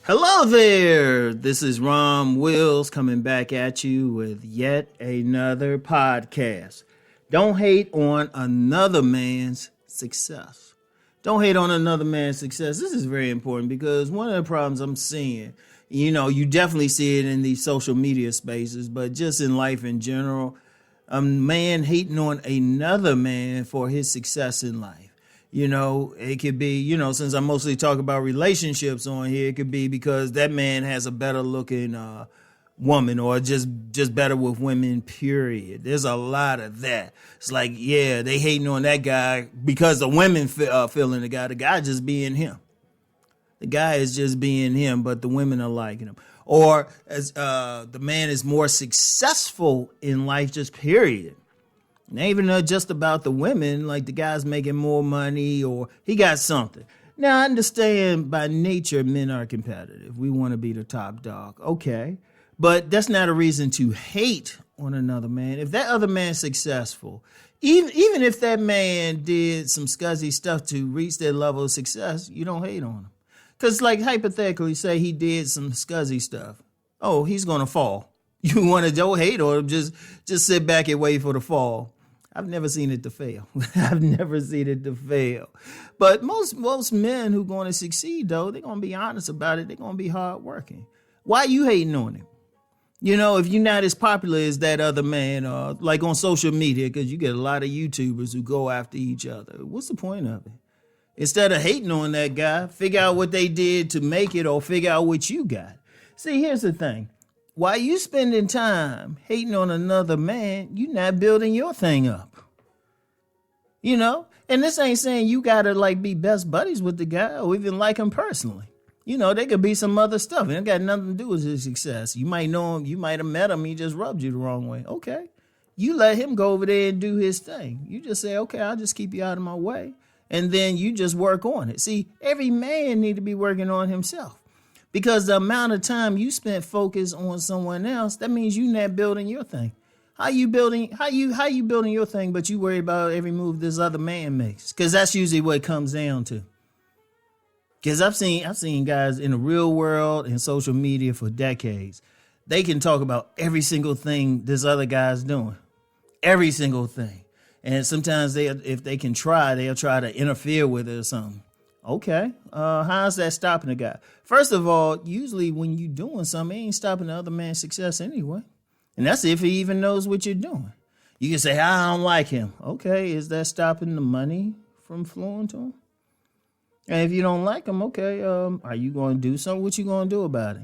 Hello there. This is Rom Wills coming back at you with yet another podcast. Don't hate on another man's success. Don't hate on another man's success. This is very important because one of the problems I'm seeing, you definitely see it in these social media spaces, but just in life in general, a man hating on another man for his success in life. It could be, since I mostly talk about relationships on here, it could be because that man has a better looking woman or just better with women, period. There's a lot of that. It's like, yeah, they hating on that guy because the women feeling the guy just being him. The guy is just being him, but the women are liking him. Or as the man is more successful in life, just period. It ain't even just about the women, like the guy's making more money or he got something. Now, I understand by nature men are competitive. We want to be the top dog. Okay. But that's not a reason to hate on another man. If that other man's successful, even if that man did some scuzzy stuff to reach that level of success, you don't hate on him. Because, like, hypothetically, say he did some scuzzy stuff. Oh, he's going to fall. You want to don't hate on him, just sit back and wait for the fall. I've never seen it to fail. I've never seen it to fail. But most men who going to succeed, though, they're going to be honest about it. They're going to be hardworking. Why are you hating on him? If you're not as popular as that other man, like on social media, because you get a lot of YouTubers who go after each other. What's the point of it? Instead of hating on that guy, figure out what they did to make it or figure out what you got. See, here's the thing. While you spending time hating on another man, you not building your thing up. And this ain't saying you got to like be best buddies with the guy or even like him personally. There could be some other stuff. It ain't got nothing to do with his success. You might know him. You might have met him. He just rubbed you the wrong way. Okay. You let him go over there and do his thing. You just say, okay, I'll just keep you out of my way. And then you just work on it. See, every man need to be working on himself. Because the amount of time you spent focused on someone else, that means you're not building your thing. How you building your thing, but you worry about every move this other man makes? Because that's usually what it comes down to. Because I've seen guys in the real world and social media for decades. They can talk about every single thing this other guy's doing. Every single thing. And sometimes if they can try, they'll try to interfere with it or something. Okay, how's that stopping the guy? First of all, usually when you're doing something, it ain't stopping the other man's success anyway. And that's if he even knows what you're doing. You can say, I don't like him. Okay, is that stopping the money from flowing to him? And if you don't like him, okay, are you going to do something? What you going to do about it?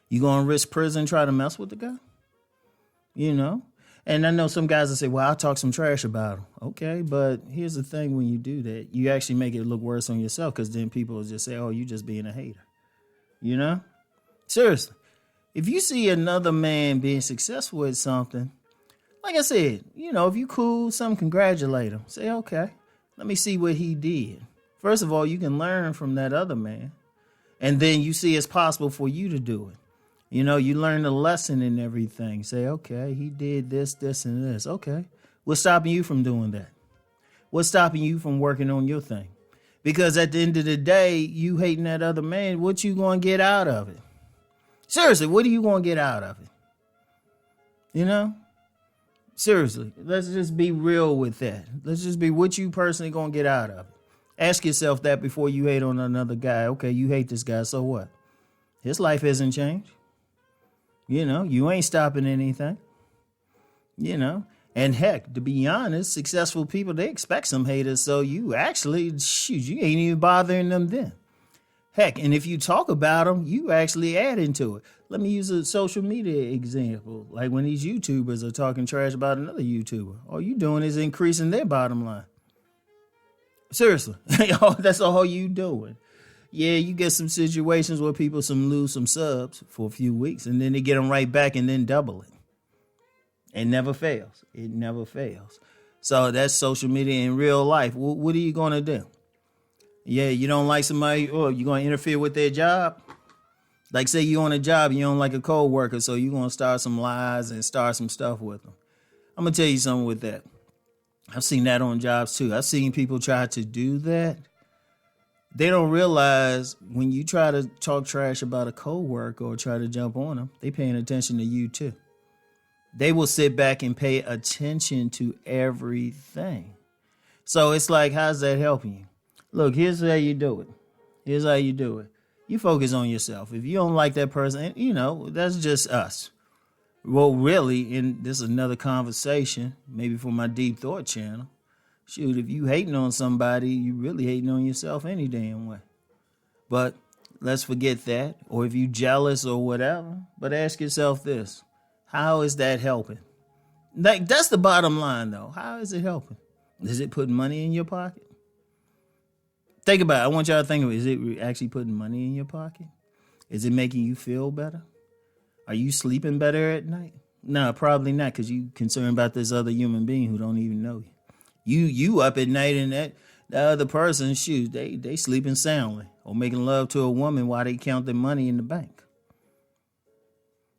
You going to risk prison, try to mess with the guy? And I know some guys will say, well, I'll talk some trash about him. Okay, but here's the thing when you do that, you actually make it look worse on yourself because then people will just say, oh, you just being a hater. Seriously. If you see another man being successful at something, like I said, if you cool, congratulate him. Say, okay, let me see what he did. First of all, you can learn from that other man. And then you see it's possible for you to do it. You learn the lesson and everything. Say, okay, he did this, this, and this. Okay. What's stopping you from doing that? What's stopping you from working on your thing? Because at the end of the day, you hating that other man, what you going to get out of it? Seriously, what are you going to get out of it? Seriously, let's just be real with that. Let's just be what you personally going to get out of it. Ask yourself that before you hate on another guy. Okay, you hate this guy, so what? His life hasn't changed. You ain't stopping anything. And heck, to be honest, successful people, they expect some haters. So you actually, you ain't even bothering them then. Heck, and if you talk about them, you actually add into it. Let me use a social media example. Like when these YouTubers are talking trash about another YouTuber, all you doing is increasing their bottom line. Seriously, that's all you doing. Yeah, you get some situations where people lose some subs for a few weeks, and then they get them right back and then double it. It never fails. It never fails. So that's social media in real life. What are you going to do? Yeah, you don't like somebody, or you're going to interfere with their job? Like say you're on a job, you don't like a co-worker, so you're going to start some lies and start some stuff with them. I'm going to tell you something with that. I've seen that on jobs too. I've seen people try to do that. They don't realize when you try to talk trash about a coworker or try to jump on them, they paying attention to you too. They will sit back and pay attention to everything. So it's like, how's that helping you? Look, here's how you do it. Here's how you do it. You focus on yourself. If you don't like that person, that's just us. Well, really, and this is another conversation, maybe for my Deep Thought channel. Shoot, if you hating on somebody, you really hating on yourself any damn way. But let's forget that. Or if you jealous or whatever. But ask yourself this. How is that helping? That's the bottom line, though. How is it helping? Is it putting money in your pocket? Think about it. I want y'all to think of it. Is it actually putting money in your pocket? Is it making you feel better? Are you sleeping better at night? No, probably not, because you concerned about this other human being who don't even know you. You up at night and that the other person, shoot, they sleeping soundly or making love to a woman while they count their money in the bank.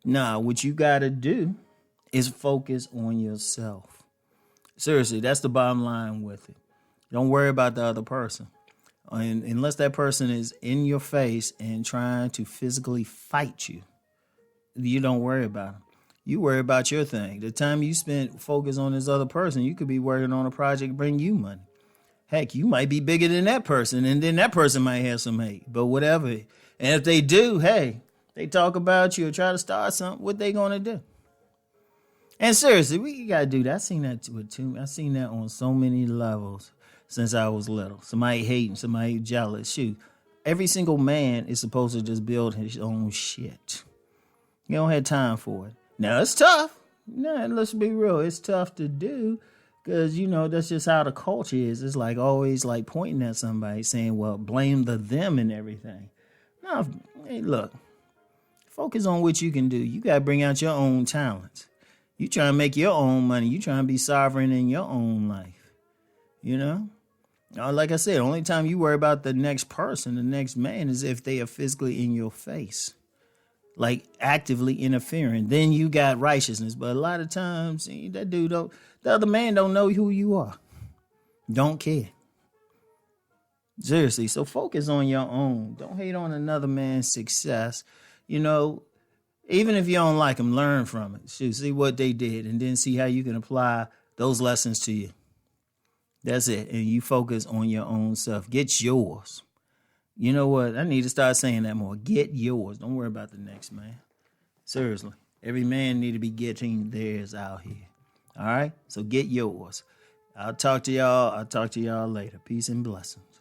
Nah, what you got to do is focus on yourself. Seriously, that's the bottom line with it. Don't worry about the other person. And unless that person is in your face and trying to physically fight you, you don't worry about them. You worry about your thing. The time you spend focus on this other person, you could be working on a project bring you money. Heck, you might be bigger than that person, and then that person might have some hate. But whatever. And if they do, hey, they talk about you or try to start something, what they gonna do? And seriously, we gotta do that. I seen that on so many levels since I was little. Somebody hating, somebody jealous. Shoot, every single man is supposed to just build his own shit. You don't have time for it. Now, it's tough. Nah, let's be real. It's tough to do because, that's just how the culture is. It's like always like pointing at somebody saying, well, blame the them and everything. No, hey, look, focus on what you can do. You got to bring out your own talents. You trying to make your own money. You trying to be sovereign in your own life. Like I said, the only time you worry about the next person, the next man, is if they are physically in your face. Like actively interfering, then you got righteousness. But a lot of times, the other man don't know who you are. Don't care. Seriously, so focus on your own. Don't hate on another man's success. Even if you don't like them, learn from it. See what they did and then see how you can apply those lessons to you. That's it. And you focus on your own self. Get yours. You know what? I need to start saying that more. Get yours. Don't worry about the next man. Seriously. Every man need to be getting theirs out here. All right? So get yours. I'll talk to y'all later. Peace and blessings.